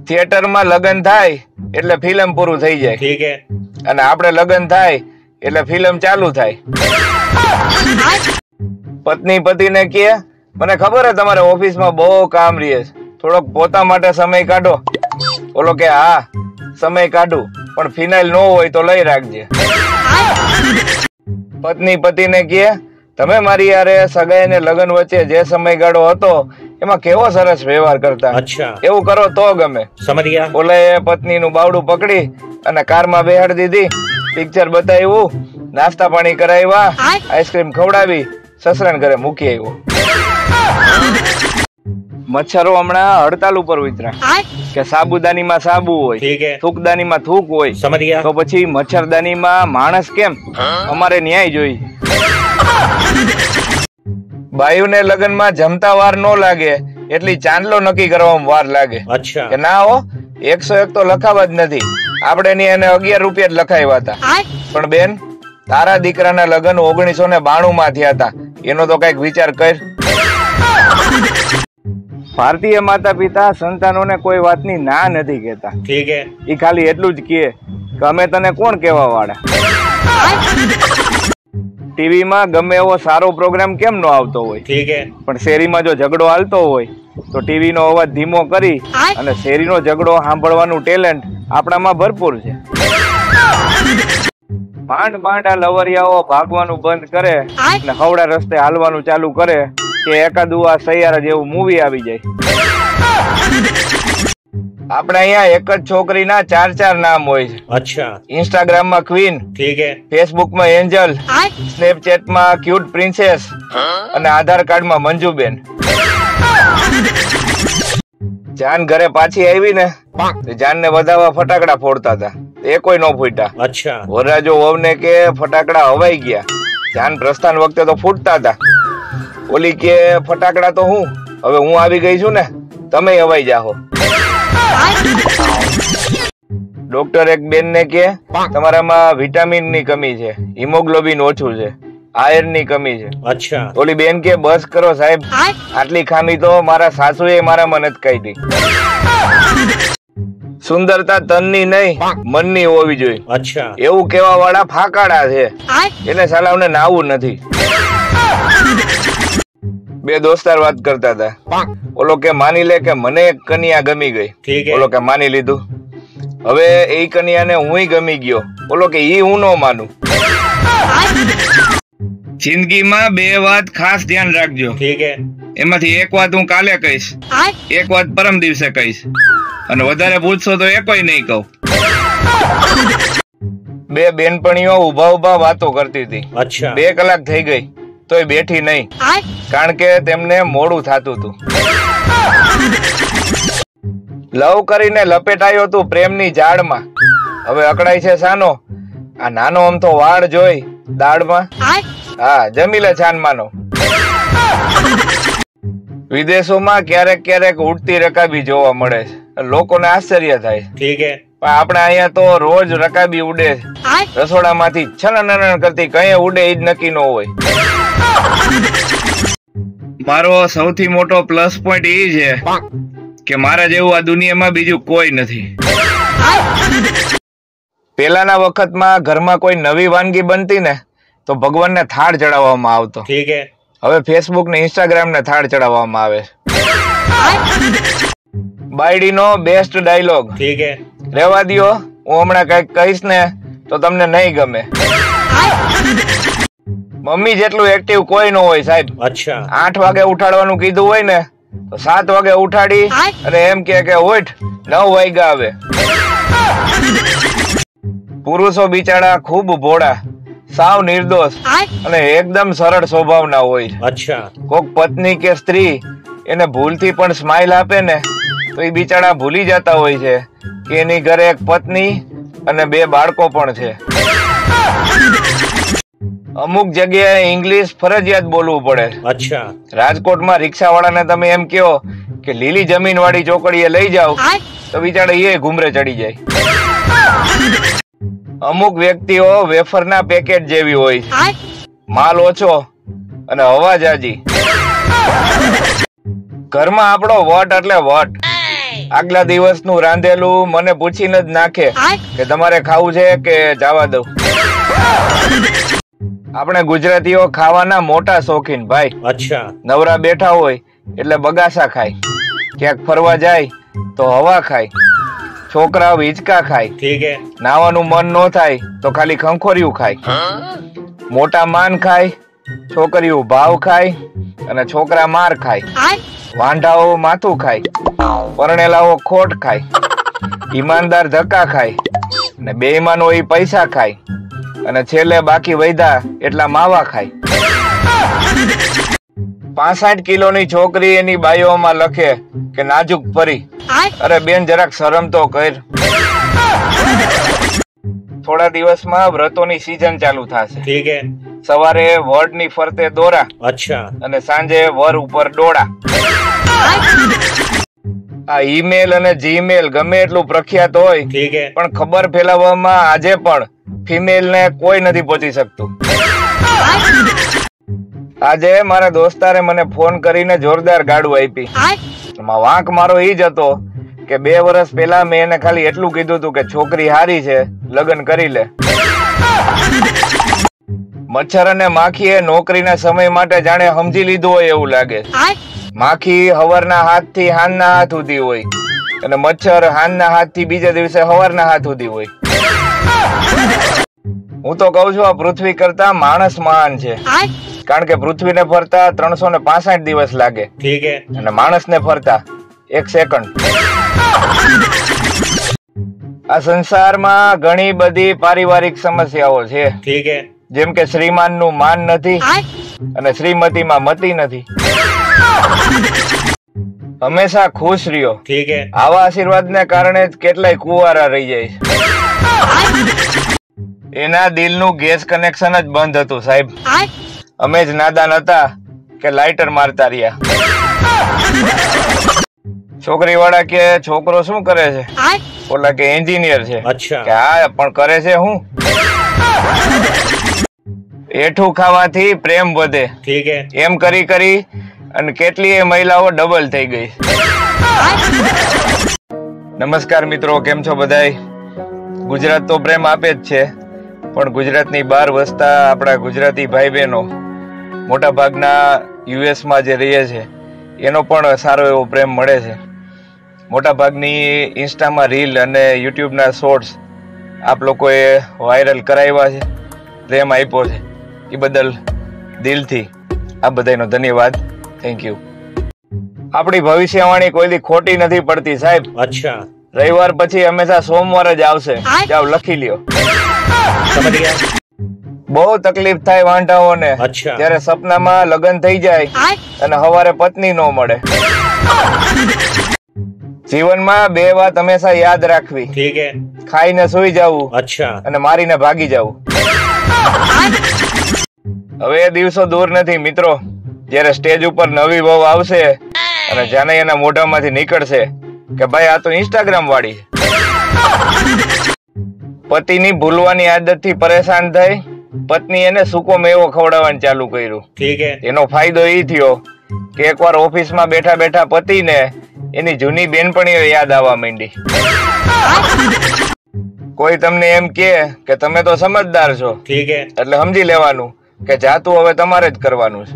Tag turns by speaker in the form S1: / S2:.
S1: Theatre માં લગ્ન થાય એટલે ફિલ્મ પૂરું થઈ જાય,
S2: ठीक है,
S1: અને આપણે લગ્ન થાય એટલે ફિલ્મ ચાલુ થાય. પત્ની પતિને કહે, મને ખબર હે તમારે ઓફિસમાં બહુ કામ રહે છે, થોડોક પોતા માટે સમય કાઢો. ઓલો કે હા સમય કાઢું, પણ ફિનાઇલ ન હોય તો લઈ રાખજે. પત્ની પતિને કહે, તમે મારી યારે સગાઈ ને લગ્ન વચ્ચે જે સમયગાળો હતો એમાં કેવો સરસ વ્યવહાર કરતા,
S2: अच्छा,
S1: એવું કરો તો ગમે.
S2: समझ गया,
S1: ઓલાએ પત્ની નું બાવડું પકડી અને કારમાં બેહાડી દીધી, પિક્ચર બતાવ્યું, નાસ્તા પાણી કરાવ્યા, આઈસ્ક્રીમ ખવડાવી, સસરાને ઘરે મૂકી આવ્યો. મચ્છરો હમણાં હડતાલ ઉપર ઉતર્યા કે સાબુદાની માં સાબુ હોય,
S2: ठीक है,
S1: થૂકદાની માં થૂક હોય,
S2: समझ गया,
S1: તો પછી મચ્છરદાની માં માણસ કેમ? અમારે ન્યાય જોઈ. બાયુને લગ્નમાં જમતા વાર નો લાગે એટલી ચાંદલો નક્કી કરવામાં વાર લાગે
S2: अच्छा,
S1: કે ના હો 101 તો લખાવા જ નથી, આપણે ની એને 11 રૂપિયા જ લખાવ્યા હતા. પણ બેન, તારા દીકરાના લગ્ન 1992 માં થયા હતા, એનો તો કઈક વિચાર કર. ભારતીય માતા પિતા સંતાનોને કોઈ વાતની ના નથી કહેતા,
S2: ठीक है,
S1: એ ખાલી એટલું જ કહે કે અમે તને કોણ કહેવા વાળા. ટીવી માં ગમે એવો સારો પ્રોગ્રામ કેમ નો આવતો હોય,
S2: ठीक है,
S1: પણ શેરીમાં જો ઝઘડો હાલતો હોય તો ટીવી નો અવાજ ધીમો કરી અને શેરીનો ઝઘડો સાંભળવાનું ટેલેન્ટ આપણામાં ભરપૂર છે. માંડ માંડ આ લવરિયાઓ ભાગવાનું બંધ કરે અને હવડા રસ્તે હાલવાનું ચાલુ કરે કે એકાદું આ સૈયારા જેવું મૂવી આવી જાય. આપણે અહીંયા એક જ છોકરીના 4 નામ હોય છે.
S2: अच्छा,
S1: ઇન્સ્ટાગ્રામ માં ક્વીન,
S2: ठीक है,
S1: ફેસબુક માં એન્જલ, સ્નેપચેટ માં ક્યુટ પ્રિન્સેસ અને આધાર કાર્ડ માં મંજુબેન. જાન ઘરે પાછી આવી ને, જાન ને વધાવવા ફટાકડા ફોડતા હતા, એ કોઈ નો ફૂટ્યા.
S2: अच्छा,
S1: વરરાજો વહુને કે ફટાકડા હવાઈ ગયા, જાન પ્રસ્થાન વખતે તો ફૂટતા હતા. ઓલી કે ફટાકડા તો હું હવે હું આવી ગઈ છું ને, તમે હવાઈ જાહો. ડોક્ટર એક બેન ને કે તમારામાં વિટામિન ની કમી છે, હિમોગ્લોબિન ઓછું છે, આયર્ન ની કમી છે.
S2: अच्छा,
S1: ઓલી બેન કે બસ કરો સાહેબ, આટલી ખામી તો મારા સાસુએ મારામાં નથી કાઢી. સુંદરતા તનની નહીં મનની હોવી જોઈએ,
S2: अच्छा,
S1: એવું કેવા વાળા ફાકાડા છે, એને સાલાવને નાવું નથી. બે દોસ્તાર વાત કરતા હતા, ઓલો કે માની લે કે મને એક કન્યા ગમી ગઈ,
S2: ठीक है,
S1: ઓલો કે માની લીધું. હવે એ કન્યાને હુંય ગમી ગયો, ઓલો કે ઈ હું ન માનું. જિંદગીમાં બે વાત ખાસ ધ્યાન રાખજો,
S2: ठीक है,
S1: એમાંથી એક વાત હું કાલે કહીશ, એક વાત પરમ દિવસે કહીશ, અને વધારે પૂછશો તો એકોય નહીં કહું. બે બેનપણીઓ ઉભા ઉભા વાતો કરતી હતી,
S2: अच्छा,
S1: 2 કલાક થઈ ગઈ તોય બેઠી નહીં, કારણ કે તેમને મોડું થતું હતું. લવ કરીને લપેટાયો તું પ્રેમની જાળમાં, હવે અકળાય છે સાનો, આ નાનો અમથો વાળ જોઈ દાળમાં, હા જમી લે છાનમાનો. વિદેશોમાં ક્યારેક ક્યારેક ઉડતી રકાબી જોવા મળે છે, લોકોને આશ્ચર્ય થાય,
S2: ठीक है,
S1: પણ આપણે અહીંયા તો રોજ રકાબી ઉડે, રસોડામાંથી છનન કરતી કઈ ઉડે એ જ નક્કી ન હોય. મારો સૌથી મોટો પ્લસ પોઈન્ટ એ છે કે મારા જેવું આ દુનિયામાં બીજું કોઈ નથી. પેલાના વખતમાં ઘરમાં કોઈ નવી વાનગી બનતી ને તો ભગવાનને થાળ ચડાવવામાં આવતો,
S2: ठीक है,
S1: હવે ફેસબુક ને ઇન્સ્ટાગ્રામ ને થાળ ચડાવવામાં આવે. બાયડીનો બેસ્ટ ડાયલોગ,
S2: ठीक है,
S1: રેવા દ્યો, હું હમણાં કઈક કહીશ ને તો તમને નહીં ગમે. મમ્મી જેટલું એક્ટિવ કોઈ ન હોય સાહેબ.
S2: अच्छा,
S1: 8 વાગે ઉઠાડવાનું કીધું હોય ને તો 7 વાગે ઉઠાડી અને એમ કે ઉઠ 9 વાગ્યા આવે. પુરુષો બિચારા ખૂબ ભોળા, સાવ નિર્દોષ અને એકદમ સરળ સ્વભાવના હોય.
S2: अच्छा,
S1: કોક પત્ની કે સ્ત્રી એને ભૂલથી પણ સ્માઈલ આપે ને તો એ બિચારા ભૂલી જતા હોય છે કે એની ઘરે એક પત્ની અને 2 બાળકો પણ છે. અમુક જગ્યાએ ઇંગ્લિશ ફરજિયાત બોલવું પડે.
S2: अच्छा,
S1: રાજકોટમાં રિક્ષાવાળાને તમે એમ કહો કે લીલી જમીન વાળી ચોકડીએ લઈ જાઓ તો બિચારા એ ઘુમરે ચડી જાય. અમુક વ્યક્તિઓ વેફરના પેકેટ જેવી હોય છે, માલ ઓછો અને હવા જાજી. ઘરમાં આપણો વટ એટલે વટ, આગલા દિવસનું રાંધેલું મને પૂછીને જ નાખે કે તમારે ખાવું છે કે જવા દઉં. આપણે ગુજરાતીઓ ખાવાના મોટા શોખીન ભાઈ.
S2: અચ્છા.
S1: નવરા બેઠા હોય એટલે બગાસા ખાય, ક્યાંક ફરવા જાય તો હવા ખાય, છોકરાઓ હિંચકા ખાય,
S2: ઠીક હે.
S1: નાવાનું મન ન થાય તો ખાલી ખંખોરિયું ખાય, મોટા માન ખાય, છોકરીઓ ભાવ ખાય અને છોકરા માર ખાય, વાંઢાઓ માથું ખાય, પરણેલાઓ ખોટ ખાય, ઈમાનદાર ધક્કા ખાય અને બેઈમાનો એ પૈસા ખાય અને છેલ્લે બાકી વધ્યા એટલા માવા ખાય. 65 કિલોની છોકરી એની બાયોમાં લખે કે નાજુક પરી. અરે બેન જરાક શરમ તો કર. થોડા દિવસમાં વ્રતોની સીઝન ચાલુ થશે.
S2: ઠીક હે.
S1: સવારે વડની ફરતે દોરા.
S2: અચ્છા.
S1: અને સાંજે વર ઉપર ડોળા. આ ઈમેલ અને જીમેલ ગમે એટલું પ્રખ્યાત હોય,
S2: ઠીક હે,
S1: પણ ખબર ફેલાવવામાં આજે પણ ફિમેલ ને કોઈ નથી પહોંચી શકતું. આજે મારા દોસ્તારે મને ફોન કરીને જોરદાર ગાડું આપી. વાંક મારો ઈ જ હતો કે 2 વર્ષ પહેલા મેં એને ખાલી એટલું કીધું હતું કે છોકરી હારી છે, લગ્ન કરી લે. મચ્છર અને માખીએ નોકરીના સમય માટે જાણે સમજી લીધું હોય એવું લાગે. માખી હવારના હાથથી હાંજના હાથ સુધી હોય અને મચ્છર હાંજના હાથથી બીજા દિવસે હવારના હાથ સુધી હોય. હું તો કઉ છું આ પૃથ્વી કરતા માણસ મહાન છે, કારણ કે પૃથ્વીને ફરતા 365 દિવસ લાગે.
S2: ઠીક હે.
S1: અને માણસને ફરતા 1 સેકન્ડ. આ સંસારમાં ઘણી બધી પારિવારિક સમસ્યાઓ છે.
S2: ઠીક હે.
S1: જેમ કે શ્રીમાન નું માન નથી અને શ્રીમતી માં મતી નથી. હંમેશા ખુશ રહ્યો.
S2: ઠીક હે.
S1: આવા આશીર્વાદ ને કારણે જ કેટલાય કુંવારા રહી જાય. એના દિલનું ગેસ કનેક્શન જ બંધ હતું સાહેબ. અમે જ નાદાન હતા કે લાઇટર મારતા રહ્યા. છોકરી વાળા કે છોકરો શું કરે છે? ઓલા કે એન્જિનિયર છે.
S2: અચ્છા.
S1: કે હા પણ કરે છે હું. એઠું ખાવાથી પ્રેમ વધે.
S2: ઠીક હે.
S1: એમ કરી કરી અને કેટલીય મહિલાઓ ડબલ થઈ ગઈ. નમસ્કાર મિત્રો, કેમ છો બધાય? ગુજરાત તો પ્રેમ આપે જ છે, પણ ગુજરાતની બહાર વસતા આપણા ગુજરાતી ભાઈ બહેનો મોટા ભાગના યુએસમાં જે રહે છે એનો પણ સારો એવો પ્રેમ મળે છે. મોટા ભાગની ઇન્સ્ટામાં રીલ અને યુટ્યુબના શોર્ટ્સ આપ લોકોએ વાયરલ કરાવ્યા છે, પ્રેમ આપ્યો છે, એ બદલ દિલથી આ બધાનો ધન્યવાદ. Thank you. આપણી ભવિષ્યવાણી કોઈથી ખોટી નથી પડતી સાહેબ.
S2: અચ્છા.
S1: રવિવાર પછી હંમેશા સોમવાર જ આવશે. જાવ લખી લ્યો. બહુ તકલીફ થાય વાંઢાઓને જ્યારે સપનામાં લગ્ન થઈ જાય અને સવારે પત્ની નો મળે. જીવનમાં 2 વાત હંમેશા યાદ રાખવી.
S2: ઠીક હે.
S1: ખાઈને સુઈ જવું.
S2: અચ્છા. અને
S1: મારીને ભાગી જવું. હવે એ દિવસો દૂર નથી મિત્રો, જ્યારે સ્ટેજ ઉપર નવી વહુ આવશે અને જાને એના મોઢામાંથી નીકળશે કે ભાઈ આ તો ઇન્સ્ટાગ્રામ વાળી. પતિની ભૂલવાની આદતથી પરેશાન થઈ પત્ની એને સૂકો મેવો ખવડાવવાનું ચાલુ કર્યું.
S2: ઠીક હે.
S1: એનો ફાયદો એ થયો કે એકવાર ઓફિસમાં બેઠા બેઠા પતિને એની જૂની બેનપણીઓ યાદ આવવા માંડી. કોઈ તમને એમ કે તમે તો સમજદાર છો,
S2: ઠીક હે,
S1: એટલે સમજી લેવાનું કે જાતું હવે તમારે જ કરવાનું છે.